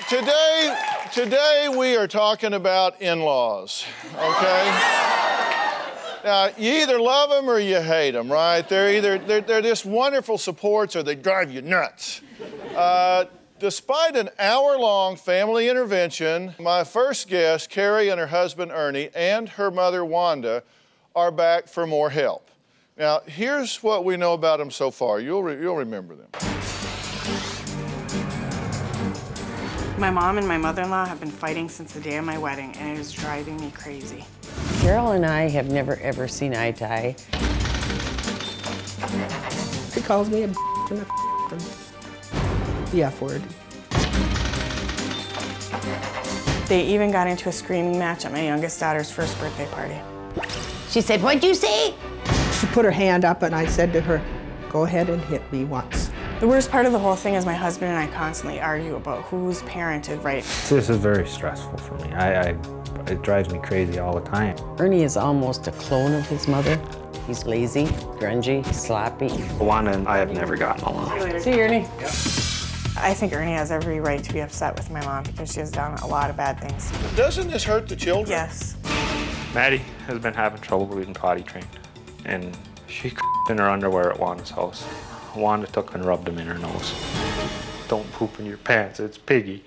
Today we are talking about in-laws, okay? Now, you either love them or you hate them, right? They're just wonderful supports or they drive you nuts. Despite an hour-long family intervention, my first guest, Carrie and her husband, Ernie, and her mother, Wanda, are back for more help. Now, here's what we know about them so far. You'll remember them. My mom and my mother-in-law have been fighting since the day of my wedding, and it is driving me crazy. Carol and I have never, ever seen eye to eye. He calls me a and the F word. They even got into a screaming match at my youngest daughter's first birthday party. She said, "What'd you say?" She put her hand up and I said to her, "Go ahead and hit me once." The worst part of the whole thing is my husband and I constantly argue about whose parent is right. This is very stressful for me. It drives me crazy all the time. Ernie is almost a clone of his mother. He's lazy, grungy, sloppy. Wanda and I have never gotten along. See you, Ernie. Yep. I think Ernie has every right to be upset with my mom because she has done a lot of bad things. Doesn't this hurt the children? Yes. Maddie has been having trouble being potty trained, and she in her underwear at Wanda's house. Wanda took and rubbed him in her nose. Don't poop in your pants, it's piggy.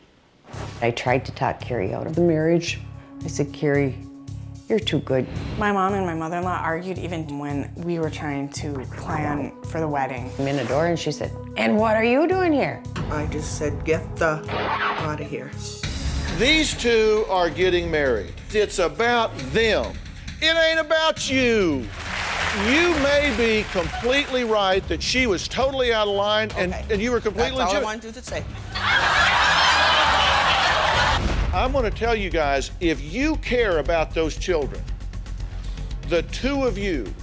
I tried to talk Carrie out of the marriage. I said, "Carrie, you're too good." My mom and my mother-in-law argued even when we were trying to plan for the wedding. I'm in the door and she said, "And what are you doing here?" I just said, "Get the out of here." These two are getting married. It's about them. It ain't about you. You may be completely right that she was totally out of line and you were completely That's all I legitimate. wanted you to say. I'm going to tell you guys, if you care about those children, the two of you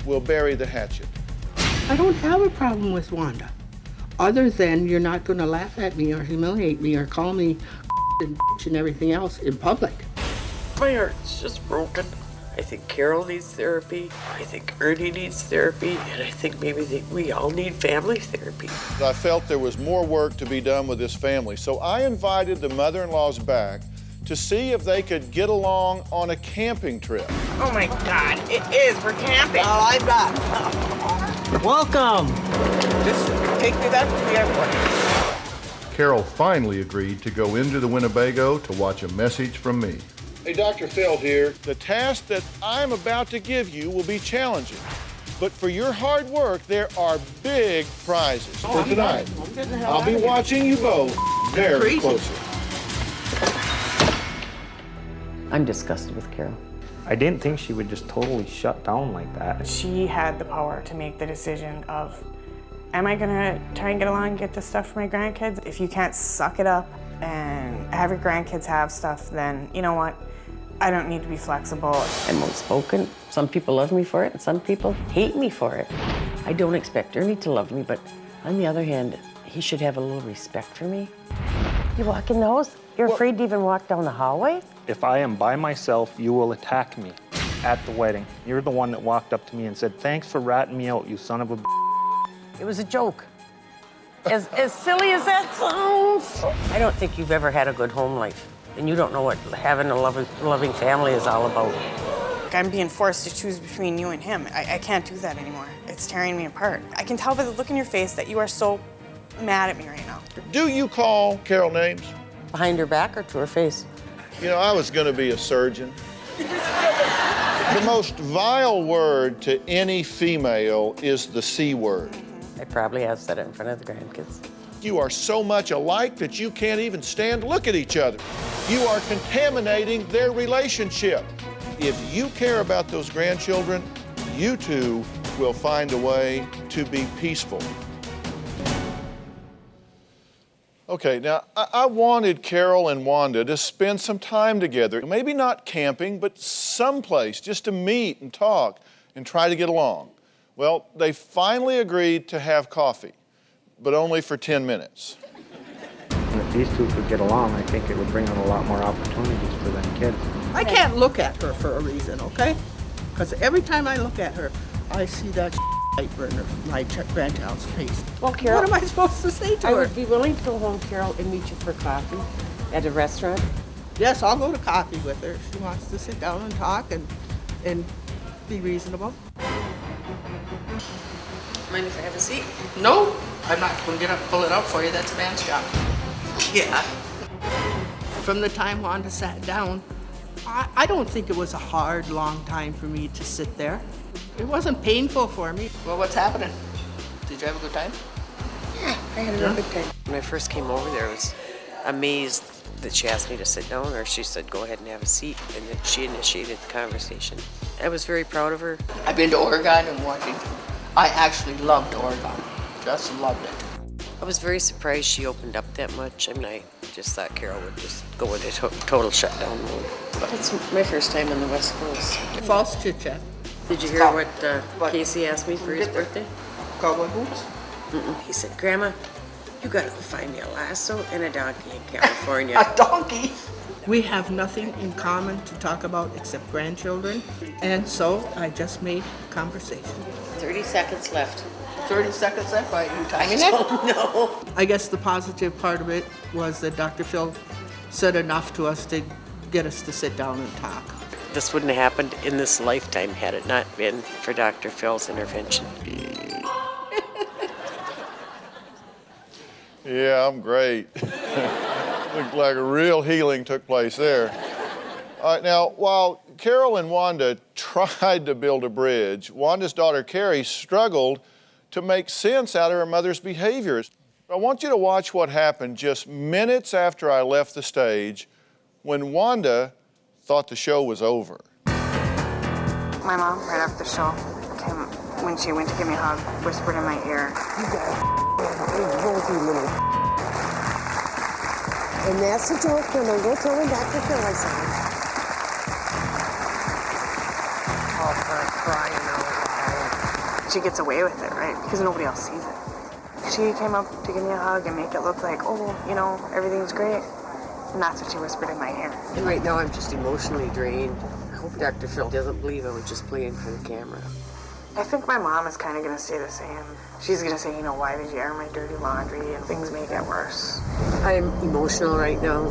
will bury the hatchet. I don't have a problem with Wanda, other than you're not going to laugh at me or humiliate me or call me and everything else in public. My heart's just broken. I think Carol needs therapy. I think Ernie needs therapy. And I think maybe we all need family therapy. I felt there was more work to be done with this family, so I invited the mother-in-laws back to see if they could get along on a camping trip. Oh my God, it is. We're camping. All I've got. Welcome. Just take me back to the airport. Carol finally agreed to go into the Winnebago to watch a message from me. Hey, DrPhil here. The task that I'm about to give you will be challenging, but for your hard work, there are big prizes for tonight. I'll be watching you both very closely. I'm disgusted with Carol. I didn't think she would just totally shut down like that. She had the power to make the decision of, am I gonna try and get along and get this stuff for my grandkids? If you can't suck it up and have your grandkids have stuff, then you know what? I don't need to be flexible. I'm outspoken. Some people love me for it, and some people hate me for it. I don't expect Ernie to love me, but on the other hand, he should have a little respect for me. You walk in the house, you're afraid to even walk down the hallway? If I am by myself, you will attack me at the wedding. You're the one that walked up to me and said, "Thanks for ratting me out, you son of a b***." It was a joke. As silly as that sounds. I don't think you've ever had a good home life, and you don't know what having a loving family is all about. I'm being forced to choose between you and him. I can't do that anymore. It's tearing me apart. I can tell by the look in your face that you are so mad at me right now. Do you call Carol names? Behind her back or to her face? You know, I was going to be a surgeon. The most vile word to any female is the C word. I probably have said it in front of the grandkids. You are so much alike that you can't even stand to look at each other. You are contaminating their relationship. If you care about those grandchildren, you two will find a way to be peaceful. Okay, now I wanted Carol and Wanda to spend some time together. Maybe not camping, but someplace just to meet and talk and try to get along. Well, they finally agreed to have coffee, but only for 10 minutes. And if these two could get along, I think it would bring on a lot more opportunities for them kids. I can't look at her for a reason, okay? Because every time I look at her, I see that diaper in my grandchild's face. Well, Carol, What am I supposed to say to I her? would be willing to go home, Carol, and meet you for coffee at a restaurant. Yes, I'll go to coffee with her if she wants to sit down and talk and be reasonable. Mind if I have a seat? No, I'm not going to get up and pull it out for you. That's a man's job. Yeah. From the time Wanda sat down, I don't think it was a hard, long time for me to sit there. It wasn't painful for me. Well, what's happening? Did you have a good time? I had a real good time. When I first came over there, I was amazed that she asked me to sit down, or she said, go ahead and have a seat, and that she initiated the conversation. I was very proud of her. I've been to Oregon and Washington. I actually loved Oregon. Just loved it. I was very surprised she opened up that much. I mean, I just thought Carol would just go into total shutdown mode. But it's my first time on the West Coast. False chit-chat. Did you hear what Casey asked me for his birthday? Cowboy boots. He said, Grandma, you gotta go find me a lasso and a donkey in California. A donkey. We have nothing in common to talk about except grandchildren, and so I just made conversation. 30 seconds left. 30 seconds left. Are you timing it? No. I guess the positive part of it was that DrPhil said enough to us to get us to sit down and talk. This wouldn't have happened in this lifetime had it not been for DrPhil's intervention. Yeah, I'm great. Looked like a real healing took place there. All right, now, while Carol and Wanda tried to build a bridge, Wanda's daughter Carrie struggled to make sense out of her mother's behaviors. I want you to watch what happened just minutes after I left the stage when Wanda thought the show was over. My mom, right after the show, when she went to give me a hug, whispered in my ear, You got and that's the joke, and I'm going to tell DrPhil I said it. oh, for crying out loud. She gets away with it, right? Because nobody else sees it. She came up to give me a hug and make it look like, oh, you know, everything's great. And that's what she whispered in my ear. And right now I'm just emotionally drained. I hope DrPhil doesn't believe I was just playing for the camera. I think my mom is kind of going to stay the same. She's going to say, you know, why did you air my dirty laundry? And things may get worse. I'm emotional right now.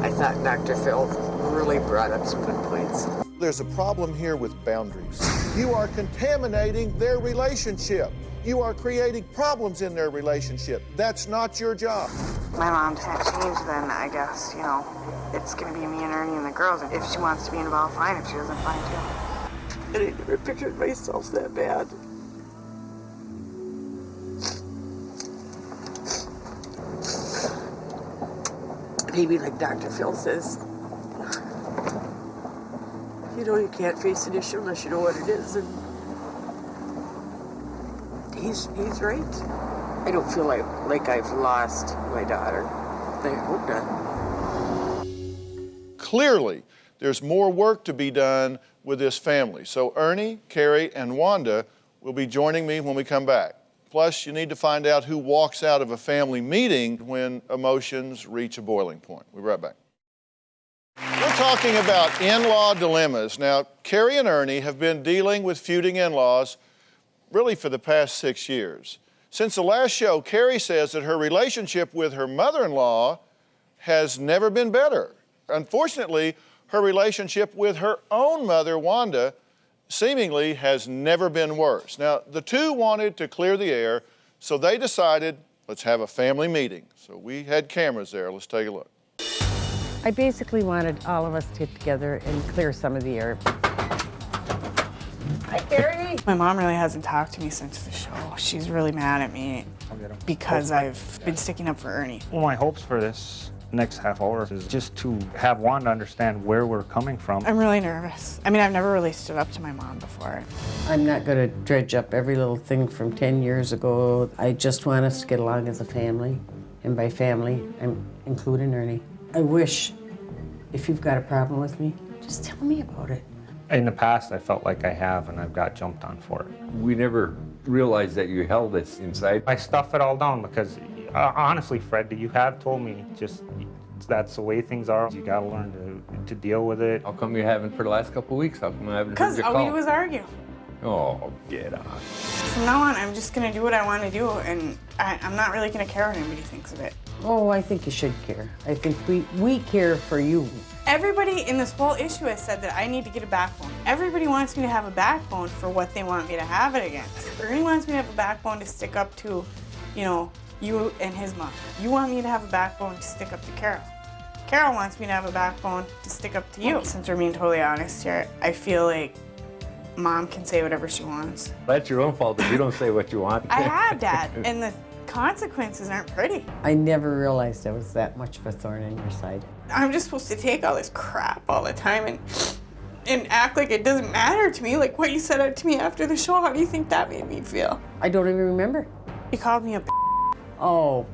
I thought DrPhil really brought up some good points. There's a problem here with boundaries. You are contaminating their relationship. You are creating problems in their relationship. That's not your job. My mom can't change, then I guess, you know, it's going to be me and Ernie and the girls. If she wants to be involved, fine. If she doesn't, fine too. And I never pictured myself that bad. Maybe like DrPhil says, you know, you can't face an issue unless you know what it is, and he's right. I don't feel like I've lost my daughter. I hope not. Clearly, there's more work to be done with this family. So Ernie, Carrie, and Wanda will be joining me when we come back. Plus, you need to find out who walks out of a family meeting when emotions reach a boiling point. We'll be right back. We're talking about in-law dilemmas. Now, Carrie and Ernie have been dealing with feuding in-laws really for the past 6 years. Since the last show, Carrie says that her relationship with her mother-in-law has never been better. Unfortunately, her relationship with her own mother, Wanda, seemingly has never been worse. Now, the two wanted to clear the air, so they decided, let's have a family meeting. So we had cameras there. Let's take a look. I basically wanted all of us to get together and clear some of the air. Hi, Carrie. My mom really hasn't talked to me since the show. She's really mad at me because I've been sticking up for Ernie. Well, my hopes for this next half hour is just to have Wanda understand where we're coming from. I'm really nervous. I mean, I've never really stood up to my mom before. I'm not going to dredge up every little thing from 10 years ago. I just want us to get along as a family. And by family, I'm including Ernie. I wish, if you've got a problem with me, just tell me about it. In the past, I felt like I have, and I've got jumped on for it. We never realized that you held this inside. I stuff it all down because, honestly, Fred, you have told me just that's the way things are. You got to learn to deal with it. How come you haven't for the last couple of weeks? How come I haven't heard Because you all call? we do is argue. Oh, get on. From now on, I'm just gonna do what I want to do, and I'm not really gonna care what anybody thinks of it. Oh, I think you should care. I think we care for you. Everybody in this whole issue has said that I need to get a backbone. Everybody wants me to have a backbone for what they want me to have it against. Ernie wants me to have a backbone to stick up to, you know, you and his mom. You want me to have a backbone to stick up to Carol. Carol wants me to have a backbone to stick up to you. Since we're being totally honest here, I feel like Mom can say whatever she wants. That's your own fault if you don't say what you want. I have, Dad, and the consequences aren't pretty. I never realized I was that much of a thorn in your side. I'm just supposed to take all this crap all the time and act like it doesn't matter to me. Like what you said to me after the show, how do you think that made me feel? I don't even remember. You called me a Oh,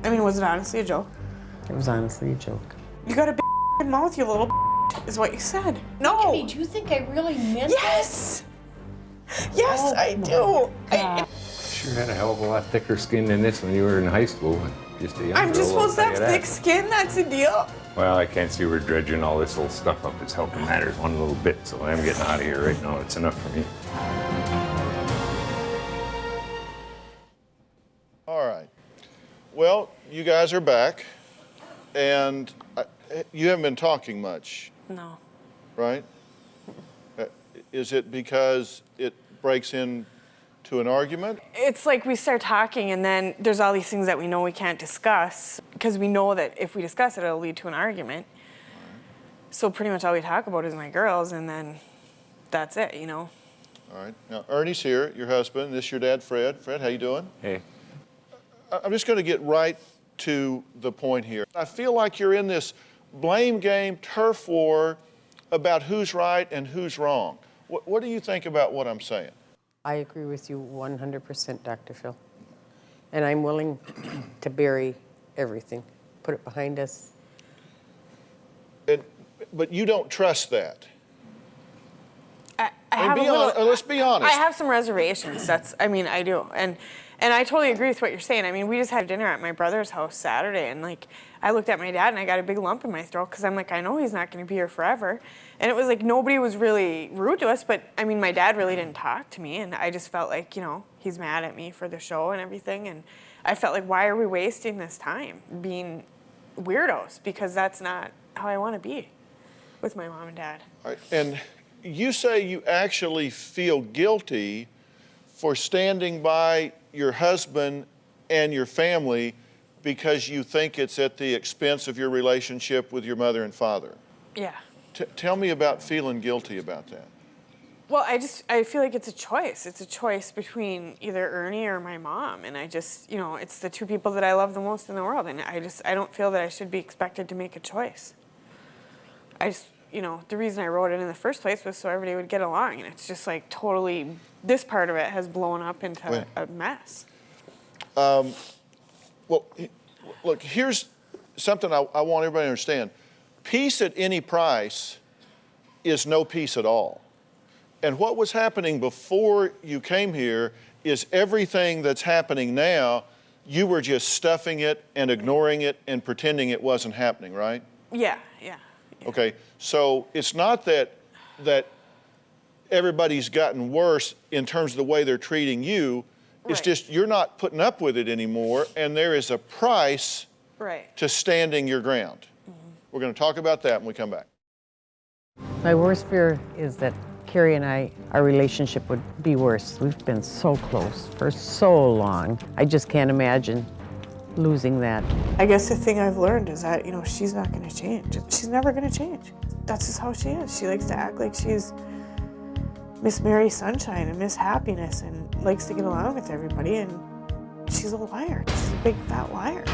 I mean, was it honestly a joke? it was honestly a joke. You got a big mouth, you little is what you said. No. Hey, do you think I really meant Yes. Yes, Oh, I do. Sure had a hell of a lot thicker skin than this when you were in high school. Just a young I'm just girl, supposed to I'll have tell you thick that. skin. That's a deal. Well, I can't see we're dredging all this old stuff up. It's helping matters one little bit, so I'm getting out of here right now. It's enough for me. All right. Well, you guys are back, and you haven't been talking much, No. right? Is it because it breaks into an argument? It's like we start talking and then there's all these things that we know we can't discuss because we know that if we discuss it, it'll lead to an argument. So pretty much all we talk about is my girls, and then that's it, you know? All right. Now, Ernie's here, your husband. This is your dad, Fred. Fred, how you doing? Hey. I'm just going to get right to the point here. I feel like you're in this blame game, turf war about who's right and who's wrong. What do you think about what I'm saying? I agree with you 100%, Dr. Phil. And I'm willing to bury everything, put it behind us. But you don't trust that. I have a little, let's be honest. I have some reservations. I do. And I totally agree with what you're saying. I mean, we just had dinner at my brother's house Saturday, and like, I looked at my dad and I got a big lump in my throat because I'm like, I know he's not going to be here forever. And it was like nobody was really rude to us, but I mean, my dad really didn't talk to me, and I just felt like, you know, he's mad at me for the show and everything. And I felt like, why are we wasting this time being weirdos? Because that's not how I want to be with my mom and dad. All right. And you say you actually feel guilty for standing by your husband and your family because you think it's at the expense of your relationship with your mother and father. Yeah. Tell me about feeling guilty about that. Well, I feel like it's a choice. It's a choice between either Ernie or my mom. And I just, you know, it's the two people that I love the most in the world. And I don't feel that I should be expected to make a choice. You know, the reason I wrote it in the first place was so everybody would get along. And it's just like totally, this part of it has blown up into a mess. Well, look, here's something I want everybody to understand. Peace at any price is no peace at all. And what was happening before you came here is everything that's happening now, you were just stuffing it and ignoring it and pretending it wasn't happening, right? Yeah. Okay, so it's not that everybody's gotten worse in terms of the way they're treating you. It's Right. just you're not putting up with it anymore, and there is a price to standing your ground. We're going to talk about that when we come back. My worst fear is that Carrie and our relationship would be worse. We've been so close for so long. I just can't imagine losing that. I guess the thing I've learned is that, you know, she's not going to change. She's never going to change. That's just how she is. She likes to act like she's Miss Mary Sunshine and Miss Happiness and likes to get along with everybody, and she's a liar. She's a big fat liar.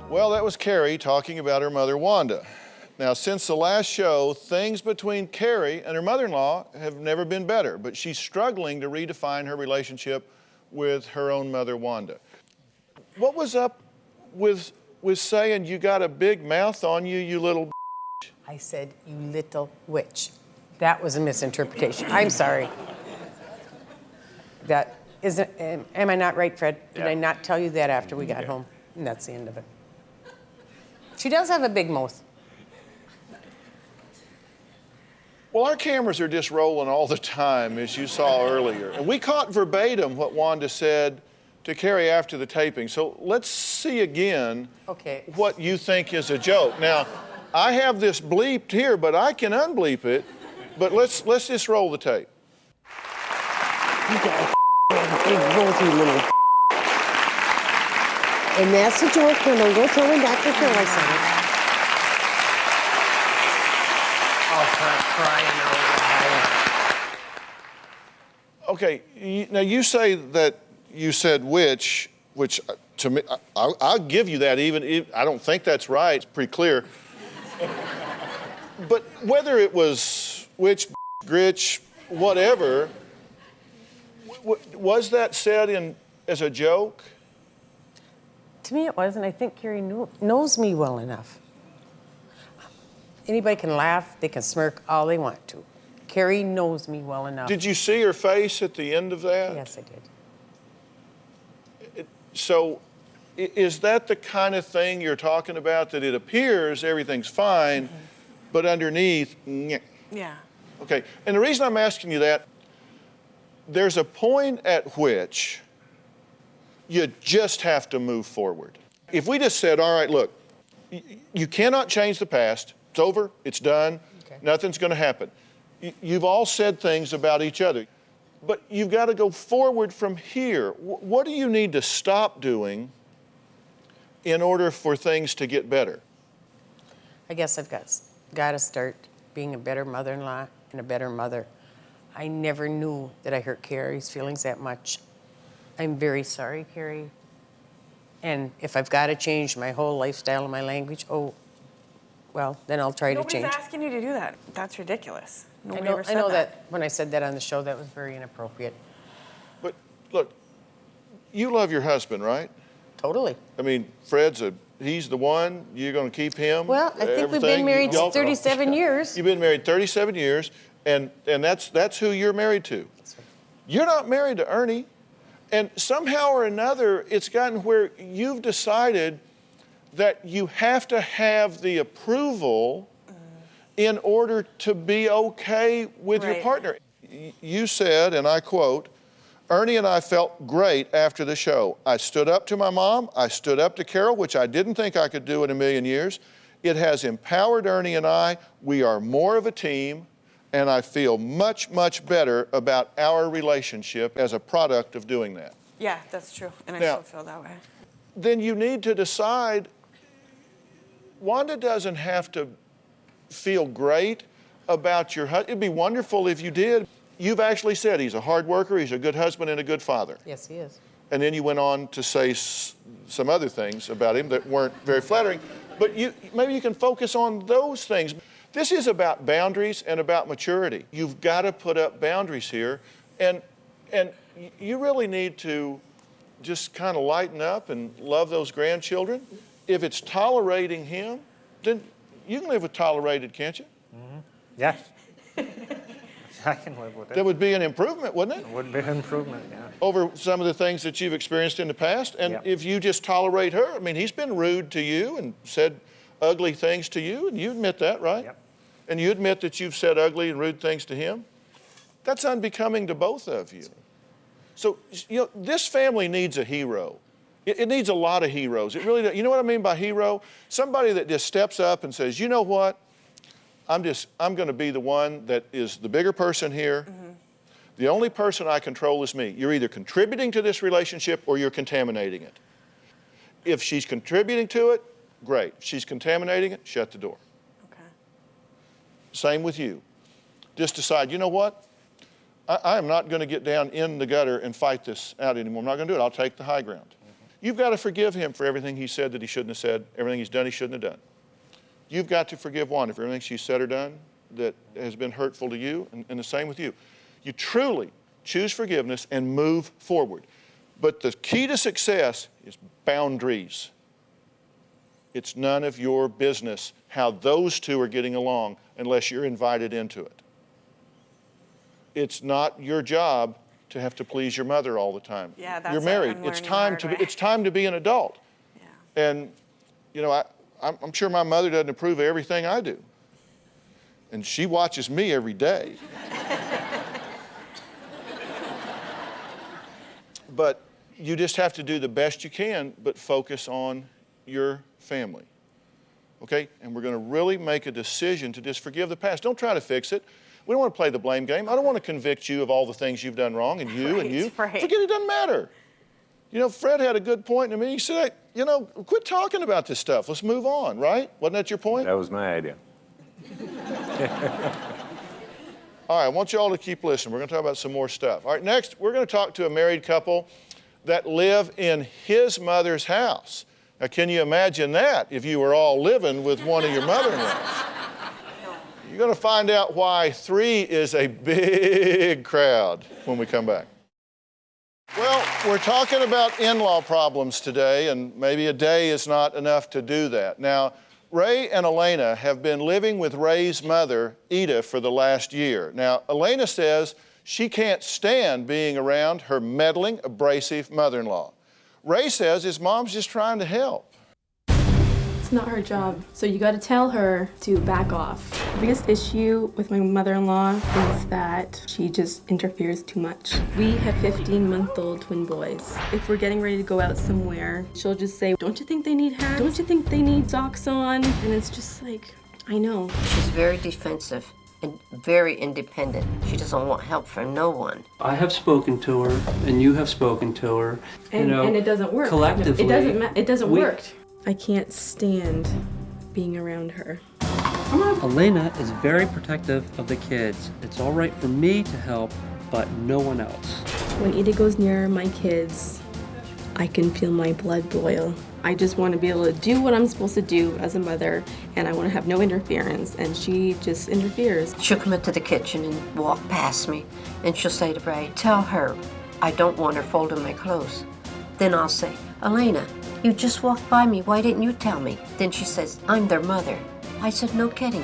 Well, that was Carrie talking about her mother, Wanda. Now, since the last show, things between Carrie and her mother-in-law have never been better, but she's struggling to redefine her relationship with her own mother, Wanda. What was up with saying you got a big mouth on you, you little I said, you little witch. That was a misinterpretation. I'm sorry. That isn't, am I not right, Fred? Did I not tell you that after we got home? And that's the end of it. She does have a big mouth. Well, our cameras are just rolling all the time, as you saw earlier. And we caught verbatim what Wanda said to Carrie after the taping. So let's see again what you think is a joke. Now, I have this bleeped here, but I can unbleep it. But let's just roll the tape. You got a big rosy little. And that's a joke. Now don't go telling Dr. Phil I said it. Oh, for crying out loud. Okay, now you say that you said which to me, I'll give you that even I don't think that's right, it's pretty clear. But whether it was which, gritch, whatever, was that said as a joke? To me it was, and I think Carrie knows me well enough. Anybody can laugh, they can smirk all they want to. Carrie knows me well enough. Did you see her face at the end of that? Yes, I did. So is that the kind of thing you're talking about, that it appears everything's fine, but underneath, nyeh? Yeah. Okay, and the reason I'm asking you that, there's a point at which you just have to move forward. If we just said, all right, look, you cannot change the past. It's over, it's done, nothing's gonna happen. You've all said things about each other, but you've got to go forward from here. What do you need to stop doing in order for things to get better? I guess I've got to start being a better mother-in-law and a better mother. I never knew that I hurt Carrie's feelings that much. I'm very sorry, Carrie. And if I've got to change my whole lifestyle and my language, well, then I'll try to change. Nobody's asking you to do that. That's ridiculous. Nobody I ever said know that when I said that on the show, that was very inappropriate. But look, you love your husband, right? Totally. I mean, he's the one, you're gonna keep him? Well, I think we've been married 37 years. You've been married 37 years, and that's who you're married to. You're not married to Ernie, and somehow or another, it's gotten where you've decided that you have to have the approval in order to be okay with your partner. You said, and I quote, Ernie and I felt great after the show. I stood up to my mom, I stood up to Carol, which I didn't think I could do in a million years. It has empowered Ernie and I. We are more of a team, and I feel much, much better about our relationship as a product of doing that. Yeah, that's true, and I Now, still feel that way. Then you need to decide, Wanda doesn't have to feel great about your husband. It'd be wonderful if you did. You've actually said he's a hard worker, he's a good husband and a good father. Yes, he is. And then you went on to say some other things about him that weren't very flattering. But maybe you can focus on those things. This is about boundaries and about maturity. You've got to put up boundaries here. And you really need to just kind of lighten up and love those grandchildren. If it's tolerating him, then you can live with tolerated, can't you? Mm-hmm. Yes. I can live with it. That would be an improvement, wouldn't it? It would be an improvement, yeah. Over some of the things that you've experienced in the past. And if you just tolerate her, I mean, he's been rude to you and said ugly things to you, and you admit that, right? Yep. And you admit that you've said ugly and rude things to him. That's unbecoming to both of you. So, this family needs a hero. It needs a lot of heroes. It really does. You know what I mean by hero? Somebody that just steps up and says, you know what? I'm going to be the one that is the bigger person here. Mm-hmm. The only person I control is me. You're either contributing to this relationship or you're contaminating it. If she's contributing to it, great. If she's contaminating it, shut the door. Okay. Same with you. Just decide, you know what? I am not going to get down in the gutter and fight this out anymore. I'm not going to do it. I'll take the high ground. Mm-hmm. You've got to forgive him for everything he said that he shouldn't have said, everything he's done he shouldn't have done. You've got to forgive Wanda for everything she's said or done that has been hurtful to you, and the same with you. You truly choose forgiveness and move forward. But the key to success is boundaries. It's none of your business how those two are getting along unless you're invited into it. It's not your job to have to please your mother all the time. Yeah, that's You're married. It's time to be an adult. Yeah. And I'm sure my mother doesn't approve of everything I do. and she watches me every day. But you just have to do the best you can, but focus on your family, okay? And we're gonna really make a decision to just forgive the past. Don't try to fix it. We don't wanna play the blame game. I don't wanna convict you of all the things you've done wrong, and you, and you. Right. Forget it, doesn't matter. You know, Fred had a good point to me. He said, hey, you know, quit talking about this stuff. Let's move on, right? Wasn't that your point? That was my idea. All right, I want you all to keep listening. We're gonna talk about some more stuff. All right, next, we're gonna talk to a married couple that live in his mother's house. Now, can you imagine that if you were all living with one of your mother-in-laws? You're gonna find out why 3 is a big crowd when we come back. Well, we're talking about in-law problems today, and maybe a day is not enough to do that. Now, Ray and Elena have been living with Ray's mother, Edith, for the last year. Now, Elena says she can't stand being around her meddling, abrasive mother-in-law. Ray says his mom's just trying to help. It's not her job, so you gotta tell her to back off. The biggest issue with my mother-in-law is that she just interferes too much. We have 15-month-old twin boys. If we're getting ready to go out somewhere, she'll just say, don't you think they need hats? Don't you think they need socks on? And it's just like, I know. She's very defensive and very independent. She doesn't want help from no one. I have spoken to her, and you have spoken to her. And, and it doesn't work. Collectively, it doesn't work. I can't stand being around her. Elena is very protective of the kids. It's all right for me to help, but no one else. When Ida goes near my kids, I can feel my blood boil. I just want to be able to do what I'm supposed to do as a mother, and I want to have no interference, and she just interferes. She'll come into the kitchen and walk past me, and she'll say to Ray, tell her I don't want her folding my clothes. Then I'll say, Elena, you just walked by me, why didn't you tell me? Then she says, I'm their mother. I said, no kidding.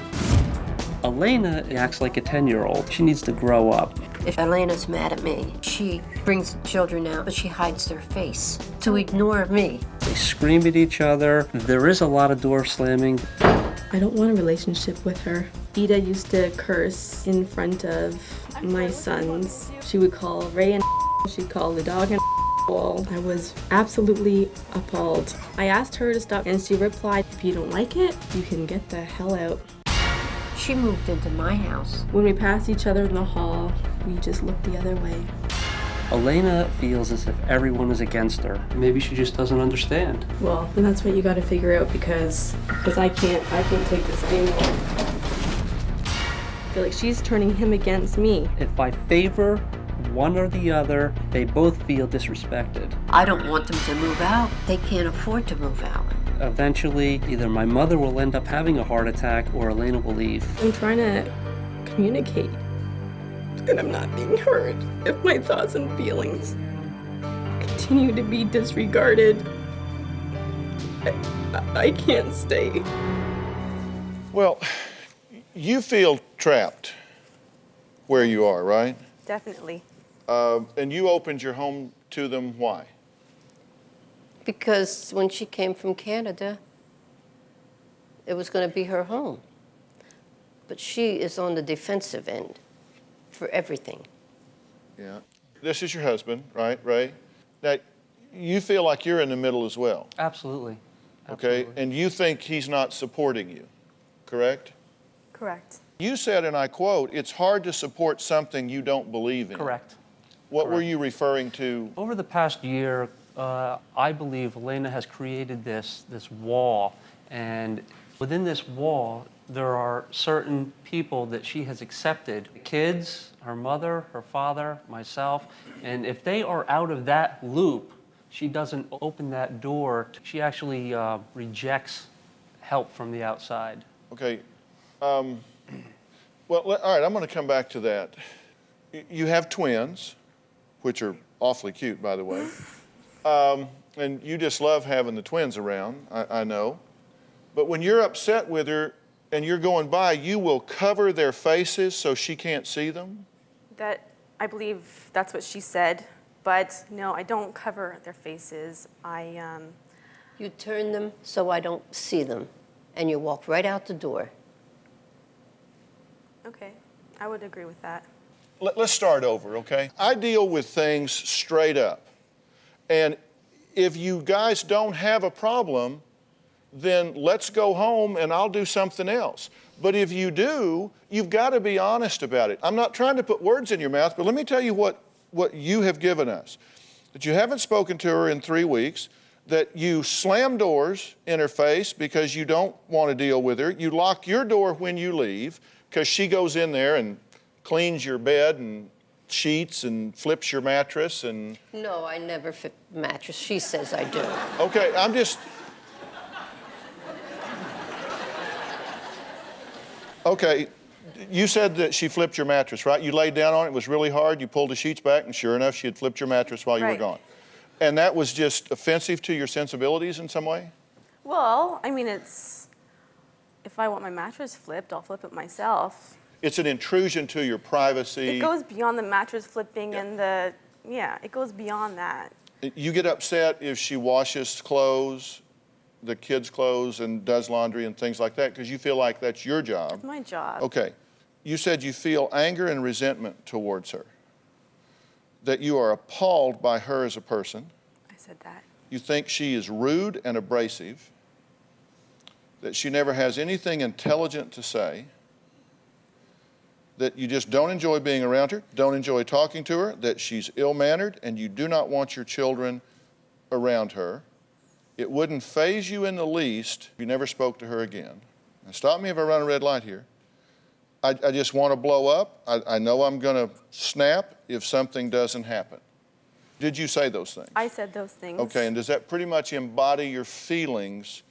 Elena acts like a 10-year-old. She needs to grow up. If Elena's mad at me, she brings the children out, but she hides their face to ignore me. They scream at each other. There is a lot of door slamming. I don't want a relationship with her. Ida used to curse in front of my sons. She would call Ray and she'd call the dog and I was absolutely appalled. I asked her to stop, and she replied, if you don't like it, you can get the hell out. She moved into my house. When we passed each other in the hall, we just looked the other way. Elena feels as if everyone is against her. Maybe she just doesn't understand. Well, then that's what you got to figure out because I can't take this anymore. I feel like she's turning him against me. If I favor one or the other, they both feel disrespected. I don't want them to move out. They can't afford to move out. Eventually, either my mother will end up having a heart attack or Elena will leave. I'm trying to communicate, and I'm not being heard. If my thoughts and feelings continue to be disregarded, I can't stay. Well, you feel trapped where you are, right? Definitely. And you opened your home to them, why? Because when she came from Canada, it was going to be her home. But she is on the defensive end for everything. Yeah. This is your husband, right, Ray? Now, you feel like you're in the middle as well. Absolutely. Okay, and you think he's not supporting you, correct? Correct. You said, and I quote, it's hard to support something you don't believe in. Correct. What were you referring to? Over the past year, I believe Elena has created this wall, and within this wall, there are certain people that she has accepted. The kids, her mother, her father, myself, and if they are out of that loop, she doesn't open that door. She actually rejects help from the outside. Okay. Well, all right, I'm going to come back to that. You have twins, which are awfully cute, by the way. And you just love having the twins around, I know. But when you're upset with her and you're going by, you will cover their faces so she can't see them? I believe that's what she said. But no, I don't cover their faces. You turn them so I don't see them, and you walk right out the door. Okay, I would agree with that. Let's start over, okay? I deal with things straight up. And if you guys don't have a problem, then let's go home and I'll do something else. But if you do, you've got to be honest about it. I'm not trying to put words in your mouth, but let me tell you what you have given us. That you haven't spoken to her in 3 weeks, that you slam doors in her face because you don't want to deal with her. You lock your door when you leave because she goes in there and cleans your bed and sheets and flips your mattress and... No, I never flip the mattress. She says I do. Okay, I'm just... Okay, you said that she flipped your mattress, right? You laid down on it, it was really hard, you pulled the sheets back, and sure enough, she had flipped your mattress while you were gone. And that was just offensive to your sensibilities in some way? Well, I mean, it's, if I want my mattress flipped, I'll flip it myself. It's an intrusion to your privacy. It goes beyond the mattress flipping and the, it goes beyond that. You get upset if she washes clothes, the kids' clothes, and does laundry and things like that, because you feel like that's your job. It's my job. Okay. You said you feel anger and resentment towards her, that you are appalled by her as a person. I said that. You think she is rude and abrasive, that she never has anything intelligent to say, that you just don't enjoy being around her, don't enjoy talking to her, that she's ill-mannered, and you do not want your children around her. It wouldn't faze you in the least if you never spoke to her again. Now, stop me if I run a red light here. I just want to blow up. I know I'm going to snap if something doesn't happen. Did you say those things? I said those things. Okay, and does that pretty much embody your feelings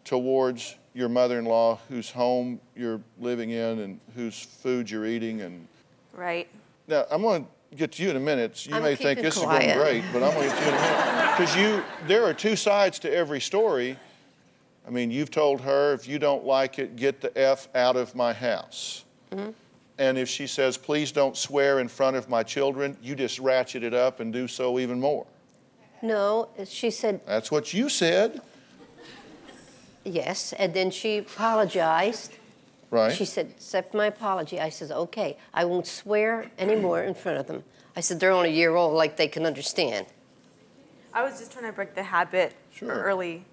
towards your mother-in-law whose home you're living in and whose food you're eating? And Right. now, I'm going to get to you in a minute. You I'm may think keeping this quiet. is going great, but I'm going to get to you in a minute. Because there are two sides to every story. I mean, you've told her, if you don't like it, get the F out of my house. Mm-hmm. And if she says, please don't swear in front of my children, you just ratchet it up and do so even more. No, she said That's what you said. yes, and then she apologized. Right. She said, accept my apology. I said, okay, I won't swear anymore in front of them. I said, they're only a year old, like they can understand. I was just trying to break the habit early.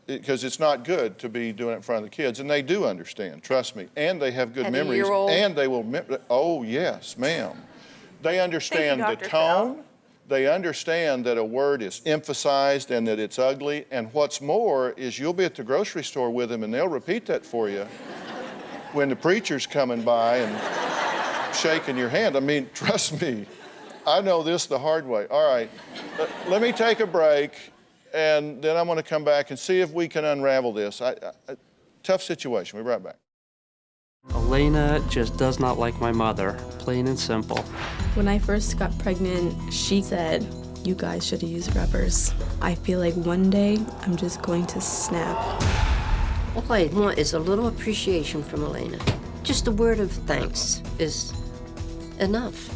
Because it's not good to be doing it in front of the kids, and they do understand, trust me. And they have good And a memories, year-old. and they will, oh yes, ma'am. They understand Thank you, the Dr. Phil. tone, they understand that a word is emphasized and that it's ugly, and what's more is you'll be at the grocery store with them and they'll repeat that for you when the preacher's coming by and shaking your hand. I mean, trust me, I know this the hard way. All right, let me take a break. And then I'm going to come back and see if we can unravel this. Tough situation. We'll be right back. Elena just does not like my mother, plain and simple. When I first got pregnant, she said, you guys should have used rubbers. I feel like one day I'm just going to snap. All I want is a little appreciation from Elena. Just a word of thanks is enough.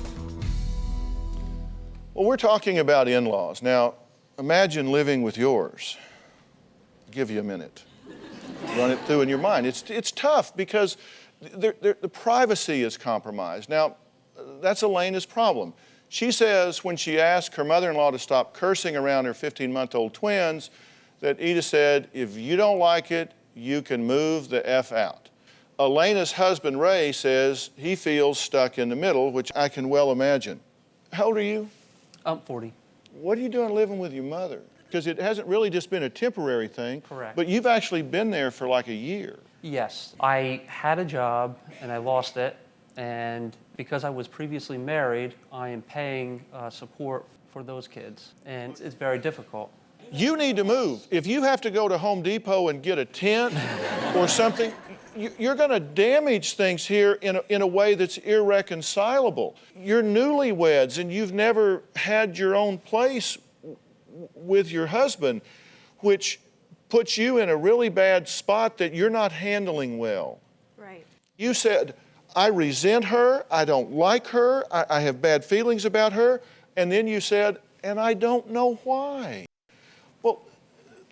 Well, we're talking about in-laws. Now, imagine living with yours. I'll give you a minute. Run it through in your mind. It's tough because the privacy is compromised. Now, that's Elena's problem. She says when she asked her mother-in-law to stop cursing around her 15-month-old twins, that Edith said, if you don't like it, you can move the F out. Elena's husband, Ray, says he feels stuck in the middle, which I can well imagine. How old are you? I'm 40. What are you doing living with your mother? Because it hasn't really just been a temporary thing. Correct. But you've actually been there for like a year. Yes. I had a job and I lost it. And because I was previously married, I am paying support for those kids. And it's very difficult. You need to move. If you have to go to Home Depot and get a tent or something, you're going to damage things here in a way that's irreconcilable. You're newlyweds and you've never had your own place with your husband, which puts you in a really bad spot that you're not handling well. Right. You said, I resent her, I don't like her, I have bad feelings about her, and then you said, and I don't know why. Well,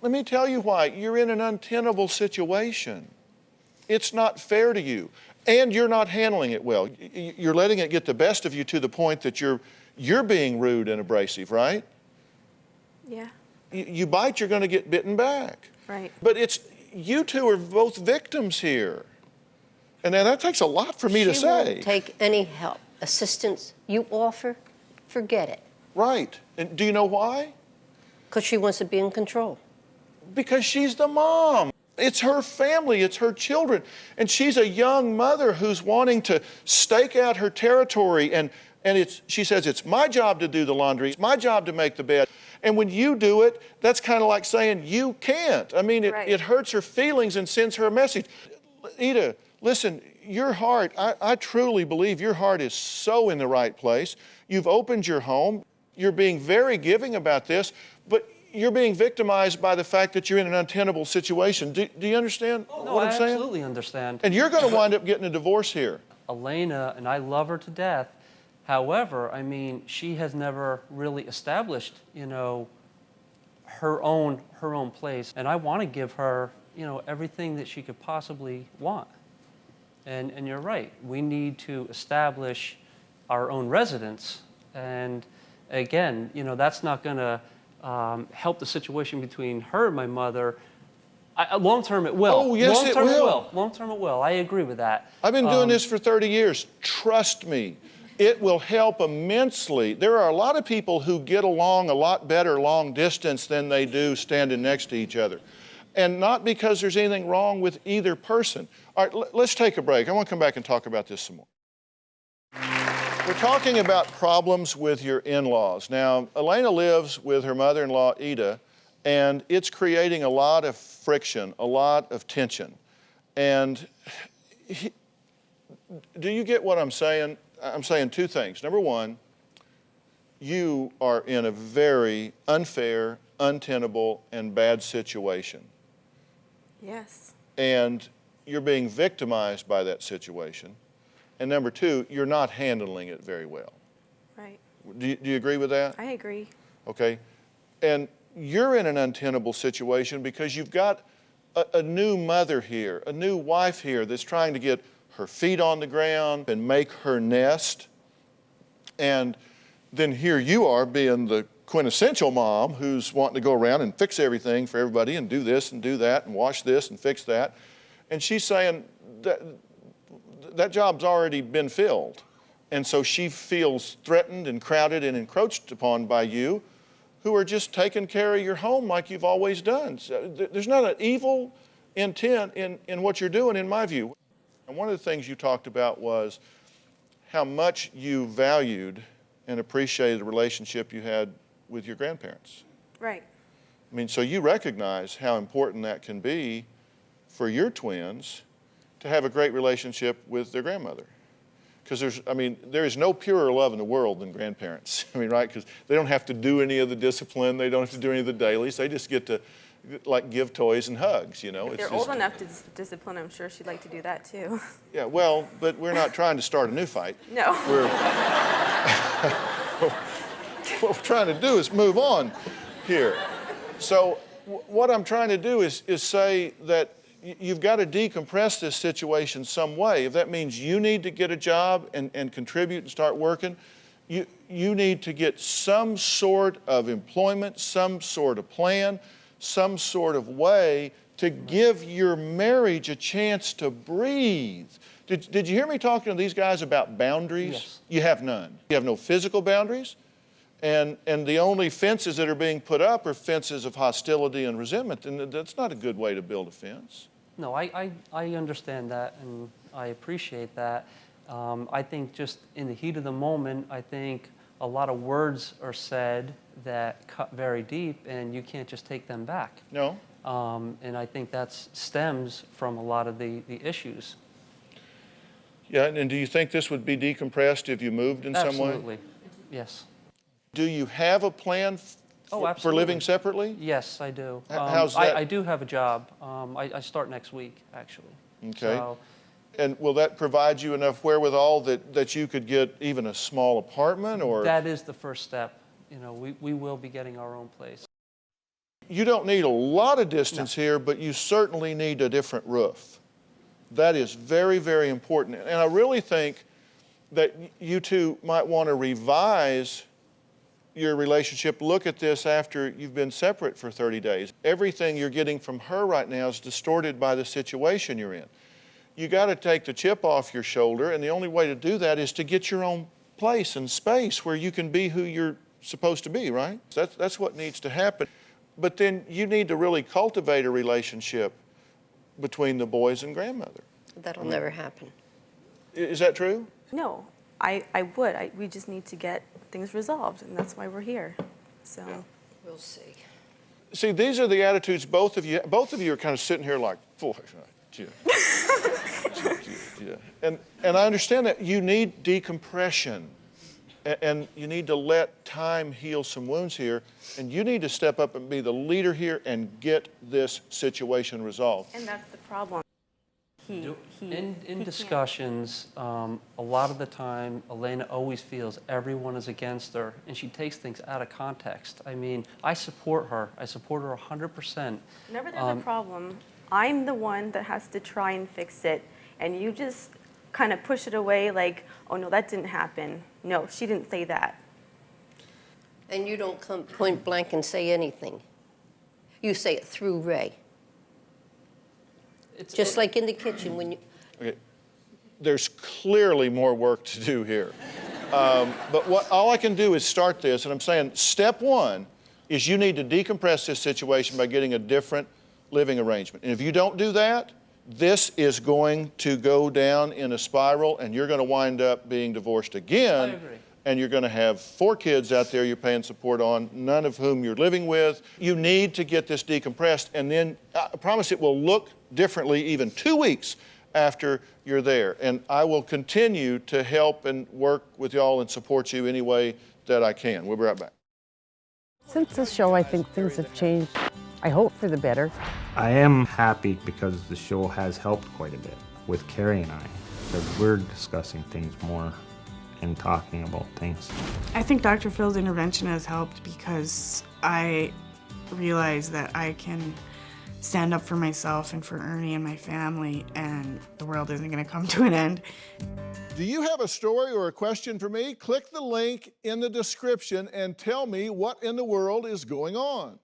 let me tell you why. You're in an untenable situation. It's not fair to you. And you're not handling it well. You're letting it get the best of you to the point that you're being rude and abrasive, right? Yeah. You bite, you're going to get bitten back. Right. But you two are both victims here. And then that takes a lot for me to She say. won't take any help, assistance you offer, forget it. Right. And do you know why? Because she wants to be in control. Because she's the mom. It's her family, it's her children. And she's a young mother who's wanting to stake out her territory. And she says, it's my job to do the laundry, it's my job to make the bed. And when you do it, that's kind of like saying you can't. I mean, Right. it hurts her feelings and sends her a message. Ida, listen, your heart, I truly believe your heart is so in the right place. You've opened your home. You're being very giving about this, but you're being victimized by the fact that you're in an untenable situation. Do you understand what I'm saying? I absolutely understand. And you're going to wind up getting a divorce here. Elena, and I love her to death. However, I mean, she has never really established, her own place. And I want to give her, everything that she could possibly want. And you're right. We need to establish our own residence. And again, that's not going to help the situation between her and my mother. Long term, it will. Oh, yes, it will. Long term, it will. I agree with that. I've been doing this for 30 years. Trust me, it will help immensely. There are a lot of people who get along a lot better long distance than they do standing next to each other. And not because there's anything wrong with either person. All right, let's take a break. I want to come back and talk about this some more. We're talking about problems with your in-laws. Now, Elena lives with her mother-in-law, Ida, and it's creating a lot of friction, a lot of tension. And do you get what I'm saying? I'm saying two things. Number one, you are in a very unfair, untenable, and bad situation. Yes. And you're being victimized by that situation. And number two, you're not handling it very well. Right. Do you agree with that? I agree. Okay. And you're in an untenable situation because you've got a new mother here, a new wife here that's trying to get her feet on the ground and make her nest. And then here you are being the quintessential mom who's wanting to go around and fix everything for everybody and do this and do that and wash this and fix that. And she's saying that job's already been filled. And so she feels threatened and crowded and encroached upon by you, who are just taking care of your home like you've always done. So there's not an evil intent in what you're doing, in my view. And one of the things you talked about was how much you valued and appreciated the relationship you had with your grandparents. Right. I mean, so you recognize how important that can be for your twins to have a great relationship with their grandmother. Because there is no purer love in the world than grandparents. I mean, right? Because they don't have to do any of the discipline. They don't have to do any of the dailies. They just get to, give toys and hugs, If they're old enough to discipline, I'm sure she'd like to do that too. Yeah, well, but we're not trying to start a new fight. No. What we're trying to do is move on here. So what I'm trying to do is say that you've got to decompress this situation some way. If that means you need to get a job and contribute and start working, you need to get some sort of employment, some sort of plan, some sort of way to give your marriage a chance to breathe. Did you hear me talking to these guys about boundaries? Yes. You have none. You have no physical boundaries. And the only fences that are being put up are fences of hostility and resentment. And that's not a good way to build a fence. No, I understand that, and I appreciate that. I think just in the heat of the moment, I think a lot of words are said that cut very deep, and you can't just take them back. No. And I think that stems from a lot of the issues. Yeah, and do you think this would be decompressed if you moved in some way? Absolutely, yes. Do you have a plan for living separately? Yes, I do. How's that? I do have a job. I start next week, actually. Okay. So, and will that provide you enough wherewithal that you could get even a small apartment, or? that is the first step. We will be getting our own place. You don't need a lot of distance here, but you certainly need a different roof. That is very, very important. And I really think that you two might want to revise your relationship. Look at this after you've been separate for 30 days. Everything you're getting from her right now is distorted by the situation you're in. You got to take the chip off your shoulder, and the only way to do that is to get your own place and space where you can be who you're supposed to be, right? That's what needs to happen. But then you need to really cultivate a relationship between the boys and grandmother. That'll never happen. Is that true? No, I would. We just need to get things resolved, and that's why we're here. So We'll see. See, these are the attitudes both of you are kind of sitting here like, boy, yeah. And I understand that you need decompression, and you need to let time heal some wounds here, and you need to step up and be the leader here and get this situation resolved. And that's the problem. In discussions, a lot of the time, Elena always feels everyone is against her, and she takes things out of context. I mean, I support her. I support her 100%. Whenever there's a problem, I'm the one that has to try and fix it, and you just kind of push it away like, oh no, that didn't happen. No, she didn't say that. And you don't come point blank and say anything. You say it through Ray. Just like in the kitchen when you... Okay. There's clearly more work to do here. But all I can do is start this, and I'm saying step one is you need to decompress this situation by getting a different living arrangement. And if you don't do that, this is going to go down in a spiral, and you're going to wind up being divorced again. I agree. And you're going to have 4 kids out there you're paying support on, none of whom you're living with. You need to get this decompressed, and then I promise it will look differently even 2 weeks after you're there. And I will continue to help and work with y'all and support you any way that I can. We'll be right back. Since the show, I think things have changed. I hope for the better. I am happy because the show has helped quite a bit with Carrie and I, because we're discussing things more and talking about things. I think Dr. Phil's intervention has helped because I realize that I can stand up for myself and for Ernie and my family, and the world isn't going to come to an end. Do you have a story or a question for me? Click the link in the description and tell me what in the world is going on.